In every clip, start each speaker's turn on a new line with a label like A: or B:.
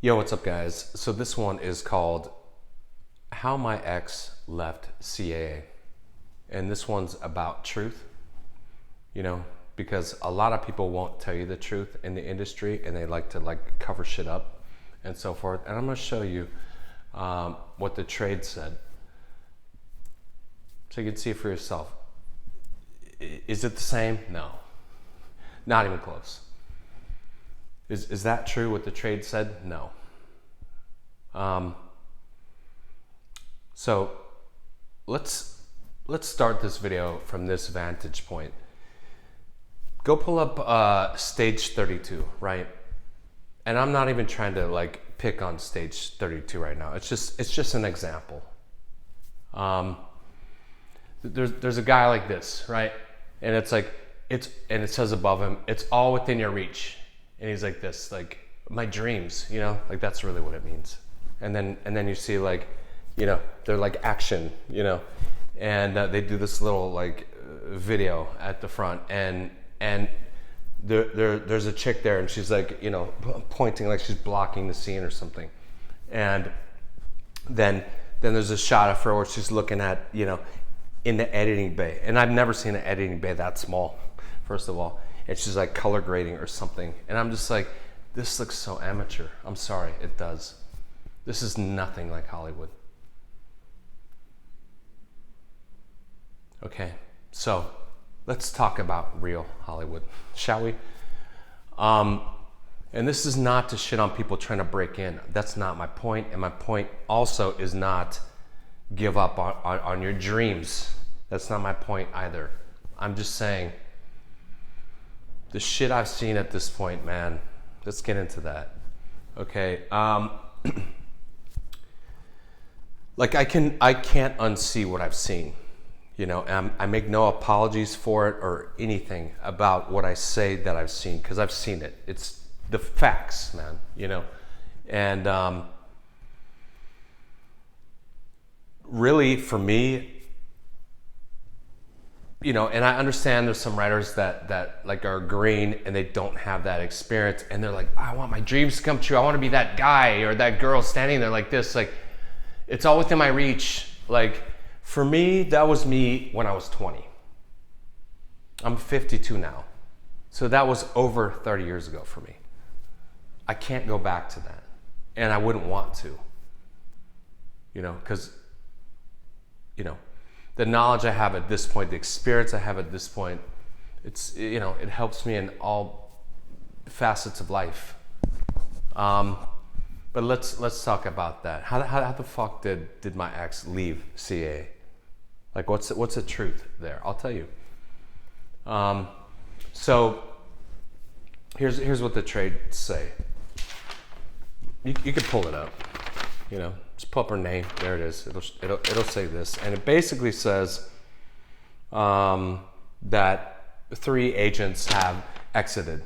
A: Yo, what's up, guys? So this one is called How My Ex Left CAA. And this one's about truth, because a lot of people won't tell you the truth in the industry and they like to cover shit up and so forth. And I'm gonna show you what the trade said so you can see for yourself. Is it the same? No, not even close. Is that true what the trade said? No. So let's start this video from this vantage point. Go pull up stage 32, right? And I'm not even trying to pick on stage 32 right now. It's just an example. There's a guy like this, right? And and it says above him, it's all within your reach. And he's like this, my dreams, that's really what it means. And then you see they're like action, and they do this little video at the front, and there's a chick there, and she's pointing like she's blocking the scene or something. And then there's a shot of her where she's looking at, in the editing bay. And I've never seen an editing bay that small, first of all. And she's color grading or something. And I'm just like, this looks so amateur. I'm sorry, it does. This is nothing like Hollywood. Okay, so let's talk about real Hollywood, shall we? And this is not to shit on people trying to break in. That's not my point. And my point also is not give up on your dreams. That's not my point either. I'm just saying, the shit I've seen at this point, man, let's get into that. Okay. I can't unsee what I've seen, and I make no apologies for it or anything about what I say that I've seen, because I've seen it. It's the facts, man, and really for me, and I understand there's some writers that are green and they don't have that experience, and they're like, I want my dreams to come true. I want to be that guy or that girl standing there like this. It's all within my reach. For me, that was me when I was 20. I'm 52 now. So that was over 30 years ago for me. I can't go back to that. And I wouldn't want to. Because, the knowledge I have at this point, the experience I have at this point, it helps me in all facets of life. But let's talk about that. How the fuck did my ex leave CA? What's the truth there? I'll tell you. So here's what the trades say. You could pull it up. Just pull up her name. There it is. It'll say this, and it basically says that 3 agents have exited.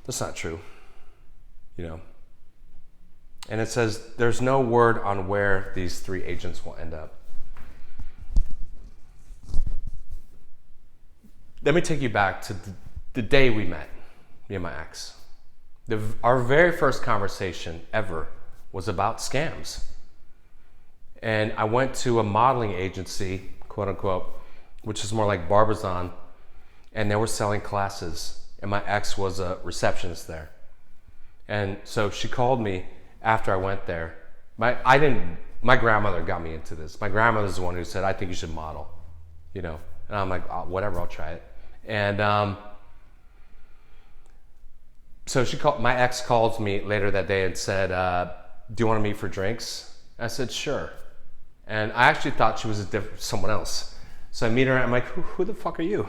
A: That's not true. And it says there's no word on where these 3 agents will end up. Let me take you back to the day we met, me and my ex. Our very first conversation ever was about scams. And I went to a modeling agency, quote unquote, which is more like Barbizon, and they were selling classes, and my ex was a receptionist there. And so she called me after I went there. My grandmother got me into this. My grandmother's the one who said, I think you should model, and I'm like, oh, whatever, I'll try it. And so my ex calls me later that day and said, do you want to meet for drinks? I said, sure. And I actually thought she was someone else. So I meet her and I'm like, who the fuck are you?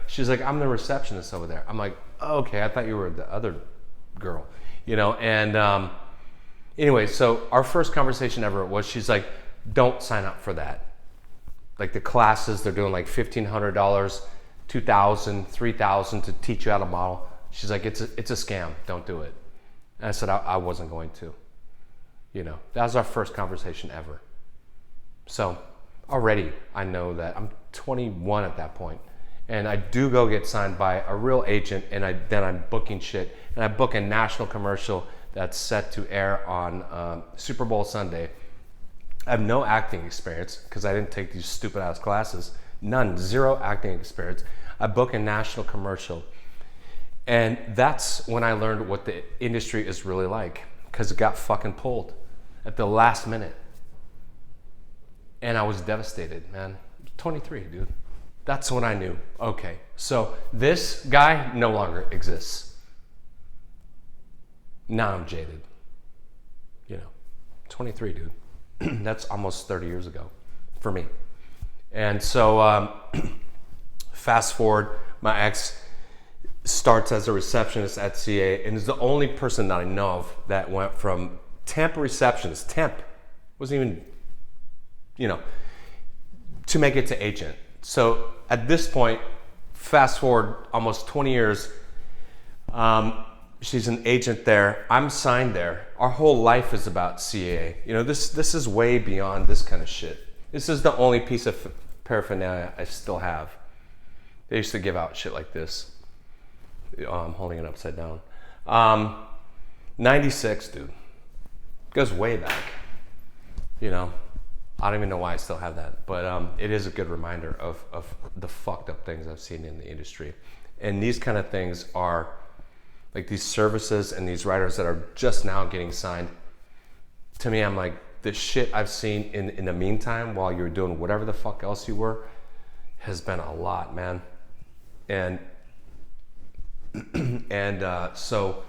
A: She's like, I'm the receptionist over there. I'm like, oh, okay, I thought you were the other girl, and anyway, so our first conversation ever was, she's like, don't sign up for that. The classes, they're doing $1,500, $2,000, $3,000 to teach you how to model. She's like, it's a scam, don't do it. And I said, I wasn't going to. That was our first conversation ever. So already I know that I'm 21 at that point, and I do go get signed by a real agent, and then I'm booking shit, and I book a national commercial that's set to air on Super Bowl Sunday. I have no acting experience because I didn't take these stupid ass classes. None, zero acting experience. I book a national commercial. And that's when I learned what the industry is really like, because it got fucking pulled at the last minute. And I was devastated, man. 23, dude. That's when I knew, okay, so this guy no longer exists. Now I'm jaded. 23, dude. That's almost 30 years ago for me. And so fast forward, my ex starts as a receptionist at CAA and is the only person that I know of that went from temp receptionist, temp, wasn't even, to make it to agent. So at this point, fast forward almost 20 years, she's an agent there. I'm signed there. Our whole life is about CAA. This is way beyond this kind of shit. This is the only piece of paraphernalia I still have. They used to give out shit like this. I'm holding it upside down. 96, dude. Goes way back. I don't even know why I still have that, but it is a good reminder of the fucked up things I've seen in the industry. And these kind of things are like these services and these writers that are just now getting signed. To me, I'm like, the shit I've seen in the meantime while you're doing whatever the fuck else you were has been a lot, man. And so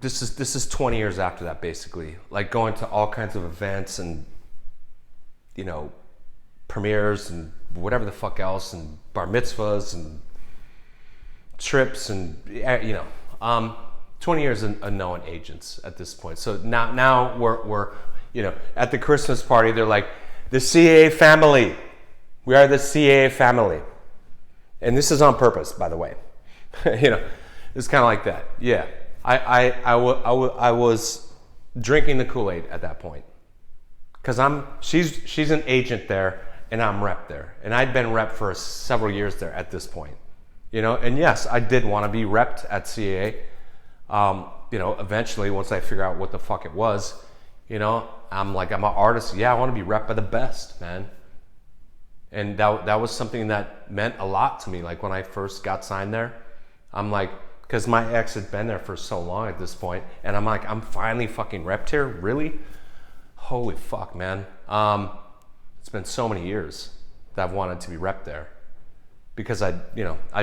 A: this is 20 years after that, basically. Like going to all kinds of events and premieres and whatever the fuck else, and bar mitzvahs and trips and 20 years of knowing agents at this point. So now we're at the Christmas party, they're like, the CAA family. We are the CAA family. And this is on purpose, by the way. It's kind of like that. Yeah. I was drinking the Kool-Aid at that point. Because she's an agent there and I'm rep there. And I'd been rep for several years there at this point. And yes, I did want to be repped at CAA. Eventually once I figure out what the fuck it was, I'm an artist. Yeah, I want to be repped by the best, man. And that was something that meant a lot to me. Like when I first got signed there, I'm like, because my ex had been there for so long at this point, and I'm like, I'm finally fucking repped here? Really? Holy fuck, man. It's been so many years that I've wanted to be repped there. Because I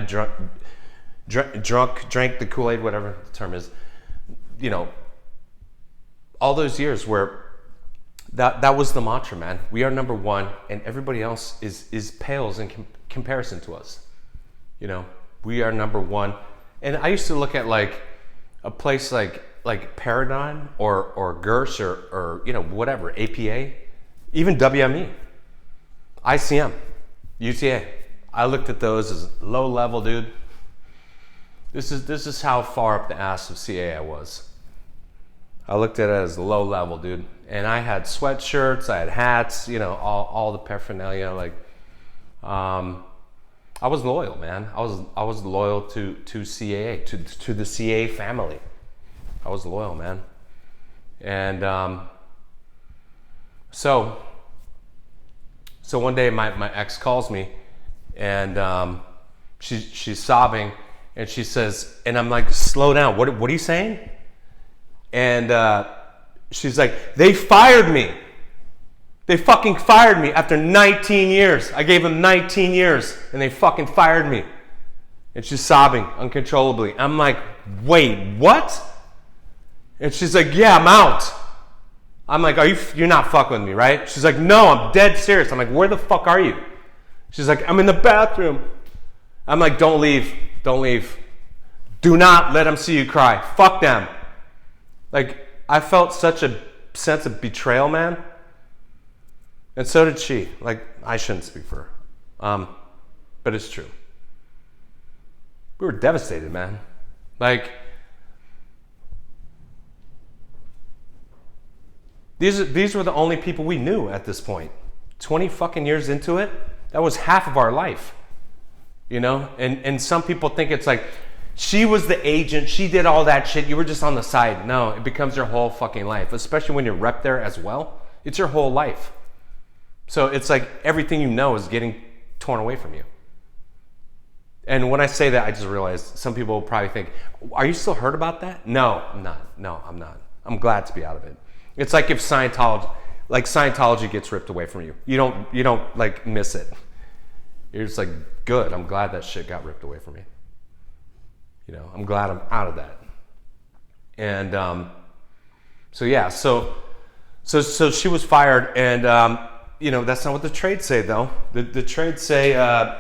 A: drank the Kool-Aid, whatever the term is, all those years where that was the mantra, man. We are number one, and everybody else is pales in comparison to us. We are number one. And I used to look at like a place like Paradigm or Gersh or whatever, APA, even WME, ICM, UTA. I looked at those as low level, dude. This is how far up the ass of CAA I was. I looked at it as low level, dude. And I had sweatshirts, I had hats, all the paraphernalia. Like, I was loyal, man. I was loyal to CAA, to the CAA family. I was loyal, man. And so one day my ex calls me, and she's sobbing, and she says, and I'm like, slow down. What are you saying? And she's like, they fired me. They fucking fired me after 19 years. I gave them 19 years and they fucking fired me. And she's sobbing uncontrollably. I'm like, wait, what? And she's like, yeah, I'm out. I'm like, you're not fucking with me, right? She's like, no, I'm dead serious. I'm like, where the fuck are you? She's like, I'm in the bathroom. I'm like, don't leave. Don't leave. Do not let them see you cry. Fuck them. Like, I felt such a sense of betrayal, man. And so did she. Like, I shouldn't speak for her. But it's true. We were devastated, man. Like, these were the only people we knew at this point. 20 fucking years into it, that was half of our life. And some people think it's like, She was the agent. She did all that shit. You were just on the side. No, it becomes your whole fucking life, especially when you're rep there as well. It's your whole life. So it's like everything you know is getting torn away from you. And when I say that, I just realized some people will probably think, are you still hurt about that? No, I'm not. No, I'm not. I'm glad to be out of it. It's like if Scientology gets ripped away from you. You don't like miss it. You're just like, good. I'm glad that shit got ripped away from me. You know, I'm glad I'm out of that. And so she was fired, and you know, that's not what the trades say though. The trades say,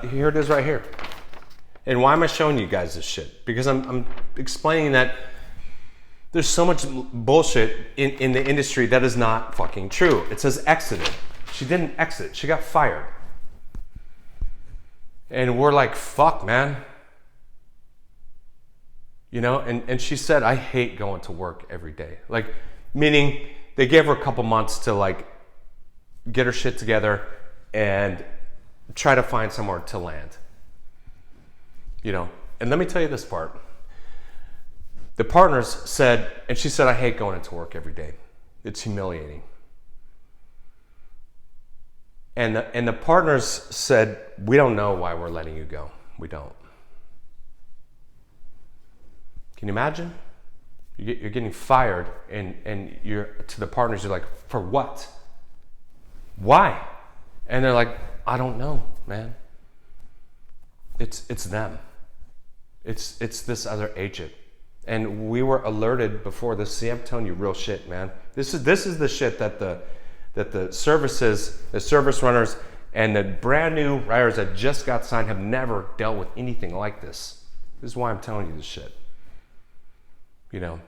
A: here it is right here. And why am I showing you guys this shit? Because I'm explaining that there's so much bullshit in the industry that is not fucking true. It says exited. She didn't exit. She got fired. And we're like, fuck, man. You know, and she said, I hate going to work every day. Like, meaning they gave her a couple months to like get her shit together and try to find somewhere to land. You know, and let me tell you this part. The partners said, and she said, I hate going into work every day. It's humiliating. And the partners said, we don't know why we're letting you go. We don't. Can you imagine? You're getting fired, and you're to the partners, you're like, for what? Why? And they're like, I don't know, man. It's them. It's this other agent. And we were alerted before this. See, I'm telling you real shit, man. This is the shit that the services, the service runners, and the brand new riders that just got signed have never dealt with anything like this. This is why I'm telling you this shit. You know.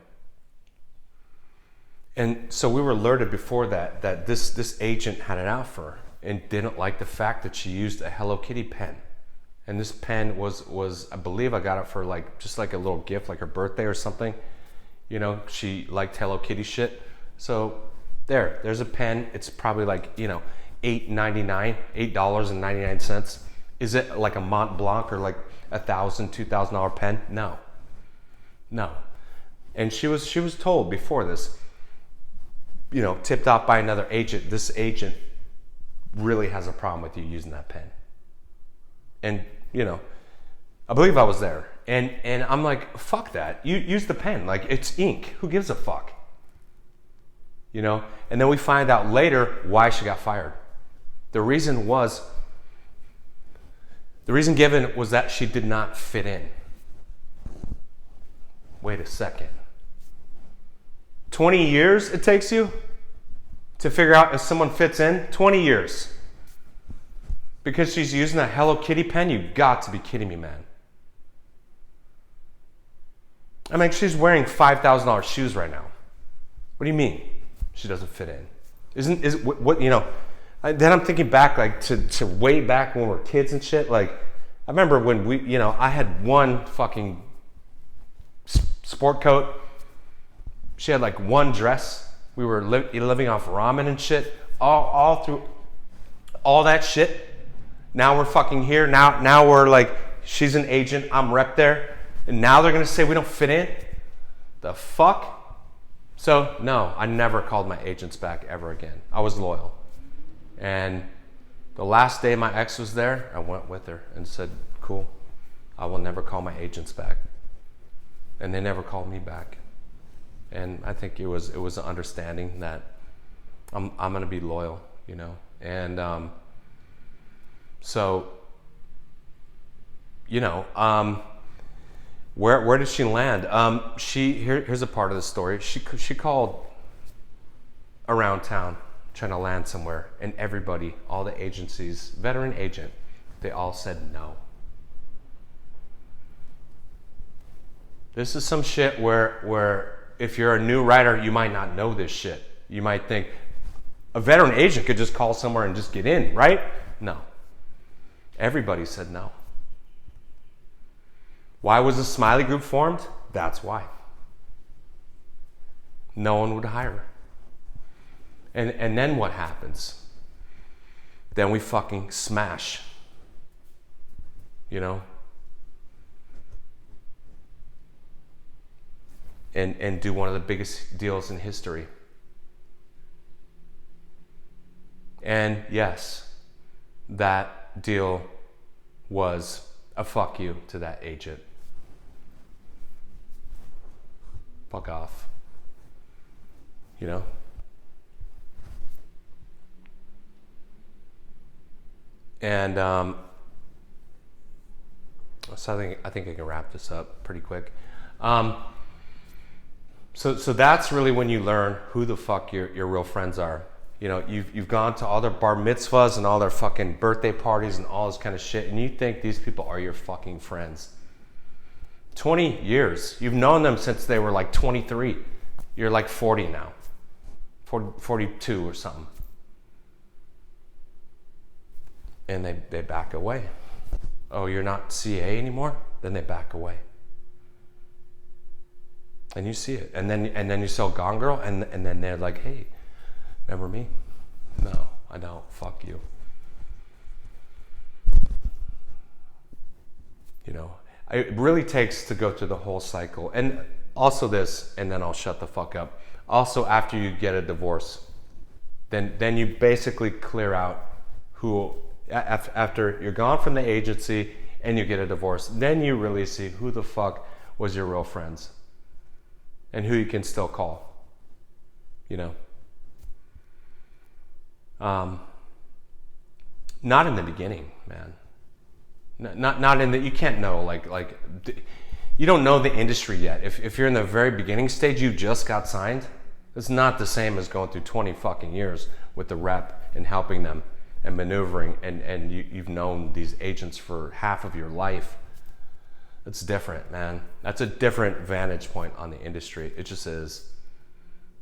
A: And so we were alerted before that this agent had it out for her and didn't like the fact that she used a Hello Kitty pen. And this pen was I believe I got it for like just like a little gift, like her birthday or something. You know, she liked Hello Kitty shit. So there's a pen. It's probably like, you know, $8.99. Is it like a Mont Blanc or like $1,000-$2,000 pen? No. And she was told before this, you know, tipped off by another agent, this agent really has a problem with you using that pen. And, you know, I believe I was there. And I'm like, fuck that. You use the pen. Like, it's ink. Who gives a fuck? You know? And then we find out later why she got fired. The reason given was that she did not fit in. Wait a second. 20 years it takes you to figure out if someone fits in? 20 years. Because she's using a Hello Kitty pen? You got to be kidding me, man. I mean, she's wearing $5,000 shoes right now. What do you mean she doesn't fit in? What you know? Then I'm thinking back, like to way back when we were kids and shit. Like, I remember when we, you know, I had one fucking sport coat. She had like one dress. We were living off ramen and shit. All through all that shit. Now we're fucking here. Now we're like, she's an agent. I'm rep there. And now they're going to say we don't fit in? The fuck? So, no, I never called my agents back ever again. I was loyal. And the last day my ex was there, I went with her and said, cool, I will never call my agents back. And they never called me back. And I think it was an understanding that I'm going to be loyal, you know. And so, you know, where did she land? Here's a part of the story. She called around town trying to land somewhere, and everybody, all the agencies, veteran agent, they all said no. This is some shit where if you're a new writer, you might not know this shit. You might think a veteran agent could just call somewhere and just get in, right? No. Everybody said no. Why was the Smiley Group formed? That's why. No one would hire her. And then what happens? Then we fucking smash. You know? and do one of the biggest deals in history. And yes, that deal was a fuck you to that agent. Fuck off. You know? And so I think I can wrap this up pretty quick. So that's really when you learn who the fuck your real friends are. You know, you've gone to all their bar mitzvahs and all their fucking birthday parties and all this kind of shit, and you think these people are your fucking friends. 20 years. You've known them since they were like 23. You're like 40 now. 42 or something. And they back away. Oh, you're not CAA anymore? Then they back away. And you see it. And then you sell Gone Girl, and then they're like, hey, remember me? No, I don't. Fuck you. You know, it really takes to go through the whole cycle. And also this, and then I'll shut the fuck up. Also, after you get a divorce, then you basically clear out who, after you're gone from the agency and you get a divorce, then you really see who the fuck was your real friends and who you can still call, you know. Not in the beginning, man. Not in the, you can't know, like you don't know the industry yet. If you're in the very beginning stage, you just got signed, it's not the same as going through 20 fucking years with the rep and helping them and maneuvering, and you've known these agents for half of your life. It's different, man. That's a different vantage point on the industry. It just is,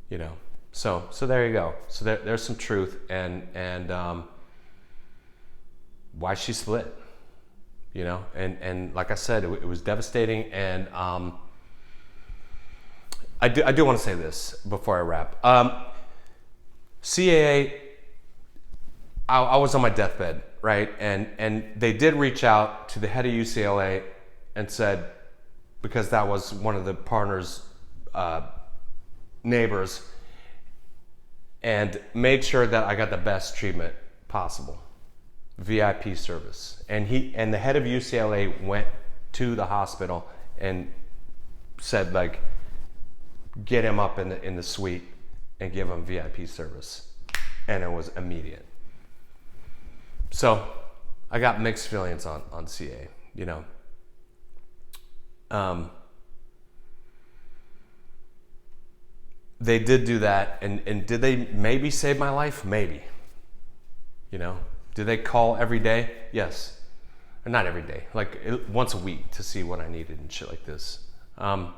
A: you know. So there you go. So there's some truth, and why she split, you know. And like I said, it was devastating. And I do want to say this before I wrap. CAA. I was on my deathbed, right? And they did reach out to the head of UCLA and said, because that was one of the partners' neighbors, and made sure that I got the best treatment possible, VIP service. And the head of UCLA went to the hospital and said, like, get him up in the suite and give him VIP service, and it was immediate. So I got mixed feelings on CA, you know. They did do that, and did they maybe save my life? Maybe. You know, do they call every day? Yes. Or not every day, like once a week to see what I needed and shit like this. But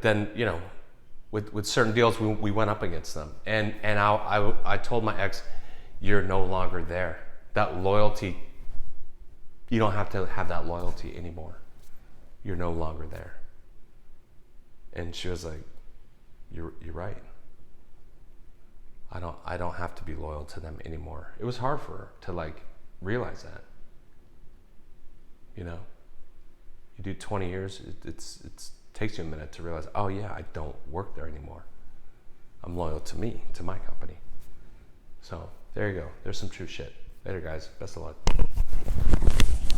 A: then, you know, with certain deals, we went up against them, and I told my ex, you're no longer there. That loyalty, you don't have to have that loyalty anymore. You're no longer there. And she was like, you're right. I don't have to be loyal to them anymore. It was hard for her to like realize that. You know, you do 20 years, it takes you a minute to realize, oh yeah, I don't work there anymore. I'm loyal to me, to my company. So there you go. There's some true shit. Later, guys. Best of luck.